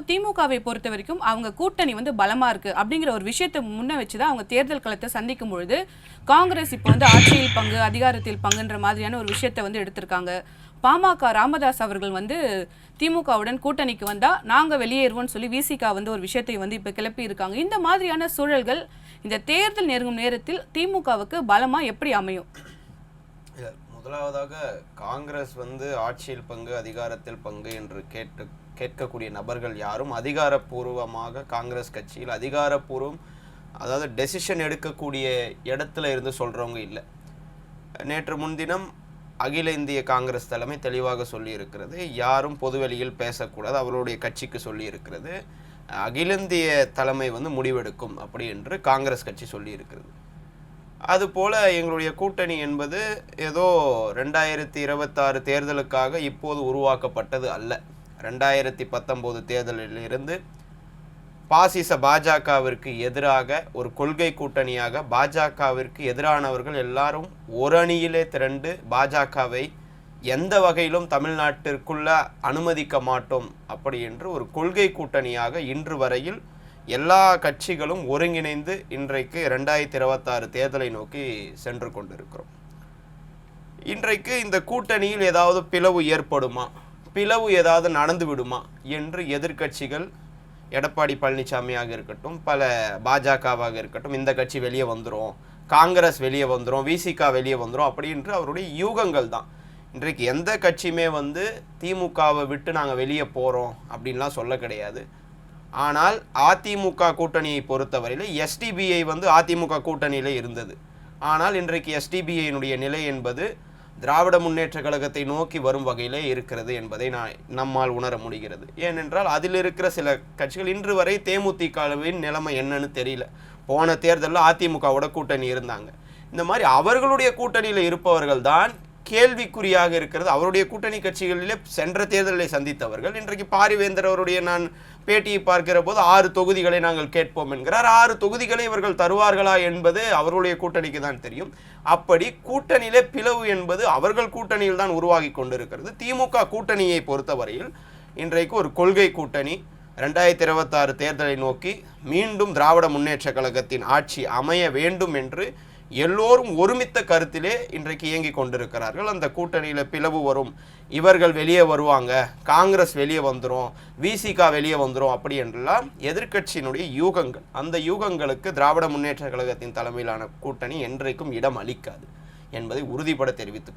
திமுகவை பொறுத்த வரைக்கும் அவங்க கூட்டணி வந்து பலமா இருக்கு அப்படிங்கிற ஒரு விஷயத்தை முன்ன வச்சுதான் அவங்க தேர்தல் களத்தை சந்திக்கும் பொழுது காங்கிரஸ் இப்போ வந்து ஆட்சியில் பங்கு அதிகாரத்தில் பங்குன்ற மாதிரியான ஒரு விஷயத்தை வந்து எடுத்திருக்காங்க. பாமக ராமதாஸ் அவர்கள் வந்து திமுகவுடன் கூட்டணிக்கு வந்தா நாங்க வெளியேறுவோம்னு சொல்லி விசிகா வந்து ஒரு விஷயத்தை வந்து இப்ப கிளப்பி இருக்காங்க. இந்த மாதிரியான சூழல்கள் இந்த தேர்தல் நெருங்கும் நேரத்தில் திமுகவுக்கு பலமா எப்படி அமையும்? முதலாவதாக காங்கிரஸ் வந்து ஆட்சியில் பங்கு அதிகாரத்தில் பங்கு என்று கேட்கக்கூடிய நபர்கள் யாரும் அதிகாரப்பூர்வமாக காங்கிரஸ் கட்சியில் அதிகாரப்பூர்வம் அதாவது டெசிஷன் எடுக்கக்கூடிய இடத்துல இருந்து சொல்றவங்க இல்லை. நேற்று முன்தினம் அகில இந்திய காங்கிரஸ் தலைமை தெளிவாக சொல்லி இருக்கிறது, யாரும் பொதுவெளியில் பேசக்கூடாது, அவருடைய கட்சிக்கு சொல்லி இருக்கிறது. அகில இந்திய தலைமை வந்து முடிவெடுக்கும் அப்படி என்று காங்கிரஸ் கட்சி சொல்லி இருக்கிறது. அதுபோல எங்களுடைய கூட்டணி என்பது ஏதோ 2026 தேர்தலுக்காக இப்போது உருவாக்கப்பட்டது அல்ல. 2019 தேர்தலில் இருந்து பாசிச பாஜகவிற்கு எதிராக ஒரு கொள்கை கூட்டணியாக பாஜகவிற்கு எதிரானவர்கள் எல்லாரும் ஒரு அணியிலே திரண்டு பாஜகவை எந்த வகையிலும் தமிழ்நாட்டிற்குள்ள அனுமதிக்க மாட்டோம் அப்படி என்று ஒரு கொள்கை கூட்டணியாக இன்று வரையில் எல்லா கட்சிகளும் ஒருங்கிணைந்து இன்றைக்கு 2026 தேர்தலை நோக்கி சென்று கொண்டிருக்கிறோம். இன்றைக்கு இந்த கூட்டணியில் ஏதாவது பிளவு ஏற்படுமா, பிளவு ஏதாவது நடந்து விடுமா என்று எதிர்கட்சிகள் எடப்பாடி பழனிசாமியாக இருக்கட்டும், பல பாஜகவாக இருக்கட்டும், இந்த கட்சி வெளியே வந்துடும், காங்கிரஸ் வெளியே வந்துடும், விசிகா வெளியே வந்துடும் அப்படி என்று அவருடைய யூகங்கள் தான். இன்றைக்கு எந்த கட்சியுமே வந்து திமுகவை விட்டு நாங்கள் வெளியே போகிறோம் அப்படின்லாம் சொல்ல கிடையாது. ஆனால் அதிமுக கூட்டணியை பொறுத்தவரையில் எஸ்டிபிஐ வந்து அதிமுக கூட்டணியிலே இருந்தது. ஆனால் இன்றைக்கு எஸ்டிபிஐனுடைய நிலை என்பது திராவிட முன்னேற்ற கழகத்தை நோக்கி வரும் வகையிலே இருக்கிறது என்பதை நம்மால் உணர முடிகிறது. ஏனென்றால் அதில் இருக்கிற சில கட்சிகள் இன்று வரை தேமுதிகவின் நிலைமை என்னன்னு தெரியல. போன தேர்தலில் அதிமுகவோட கூட்டணி இருந்தாங்க. இந்த மாதிரி அவர்களுடைய கூட்டணியில் இருப்பவர்கள் தான் கேள்விக்குறியாக இருக்கிறது. அவருடைய கூட்டணி கட்சிகளிலே சென்ற தேர்தலை சந்தித்தவர்கள் இன்றைக்கு பாரிவேந்தர் அவருடைய நான் பேட்டியை பார்க்கிற போது 6 தொகுதிகளை நாங்கள் கேட்போம் என்கிறார். 6 தொகுதிகளை இவர்கள் தருவார்களா என்பது அவர்களுடைய கூட்டணிக்கு தான் தெரியும். அப்படி கூட்டணியிலே பிளவு என்பது அவர்கள் கூட்டணியில் தான் உருவாகி கொண்டிருக்கிறது. திமுக கூட்டணியை பொறுத்தவரையில் இன்றைக்கு ஒரு கொள்கை கூட்டணி 2026 தேர்தலை நோக்கி மீண்டும் திராவிட முன்னேற்ற கழகத்தின் ஆட்சி அமைய வேண்டும் என்று எல்லோரும் ஒருமித்த கருத்திலே இன்றைக்கு இயங்கிக் கொண்டிருக்கிறார்கள். அந்த கூட்டணியில் பிளவு வரும், இவர்கள் வெளியே வருவாங்க, காங்கிரஸ் வெளியே வந்துடும், விசிகா வெளியே வந்துடும் அப்படி என்றெல்லாம் எதிர்க்கட்சியினுடைய யூகங்கள். அந்த யூகங்களுக்கு திராவிட முன்னேற்ற கழகத்தின் தலைமையிலான கூட்டணி என்றைக்கும் இடம் அளிக்காது என்பதை உறுதிபட தெரிவித்துக்